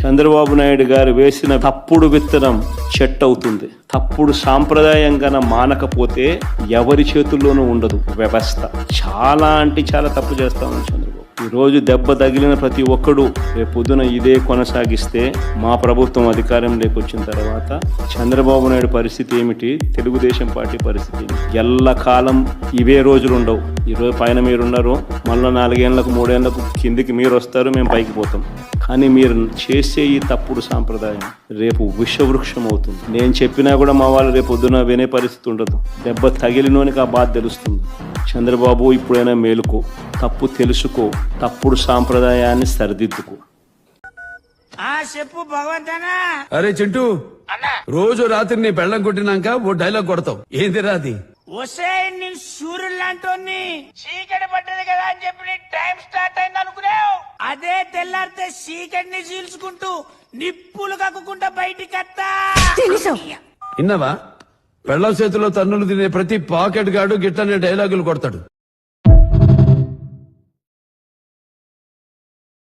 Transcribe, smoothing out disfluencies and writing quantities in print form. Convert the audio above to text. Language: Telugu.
చంద్రబాబు నాయుడు గారు వేసిన తప్పుడు విత్తనం చెట్టు అవుతుంది. తప్పుడు సాంప్రదాయంగా మానకపోతే ఎవరి చేతుల్లోనూ ఉండదు వ్యవస్థ. చాలా అంటే చాలా తప్పు చేస్తా ఉన్నాడు చంద్రబాబు. ఈ రోజు దెబ్బ తగిలిన ప్రతి ఒక్కడు రేపు పొద్దున ఇదే కొనసాగిస్తే మా ప్రభుత్వం అధికారంలోకి వచ్చిన తర్వాత చంద్రబాబు నాయుడు పరిస్థితి ఏమిటి, తెలుగుదేశం పార్టీ పరిస్థితి ఎల్లకాలం ఇవే రోజులు ఉండవు. ఈ రోజు పైన మీరున్నారు, మళ్ళీ 4 ఏళ్లకు 3 ఏళ్లకు కిందికి మీరు వస్తారు, మేము పైకి పోతాం. కానీ మీరు చేసే ఈ తప్పుడు సాంప్రదాయం రేపు విషవృక్షం అవుతుంది. నేను చెప్పినా కూడా మా వాళ్ళు రేపు పొద్దున వినే పరిస్థితి ఉండదు. దెబ్బ తగిలినోనికి ఆ బాధ తెలుస్తుంది. చంద్రబాబు ఇప్పుడైనా మేలుకో, తప్పు తెలుసుకో, తప్పుడు సాంప్రదాయాన్ని సరిదిద్దుకో. చెప్పు భగవంతనా. అరే చింటూ, రోజు రాత్రి నీ పెళ్ళం కొట్టినాక ఓ డైలాగ్ కొడతావు, ఏంది రాది? వసే నీ సూర్యులాంటి చీకటి పడ్డది కదా అని చెప్పి టైం స్టార్ట్ అయింది అనుకున్నావు. అదే తెల్లారితే చీకటిని చీల్చుకుంటూ నిప్పులు కక్కుకుంటా బయటికి వస్తా. విన్నావా? పెళ్ళం చేతిలో తన్నులు తినే ప్రతి పాకెట్ గాడు గిట్టనే డైలాగులు కొడతాడు.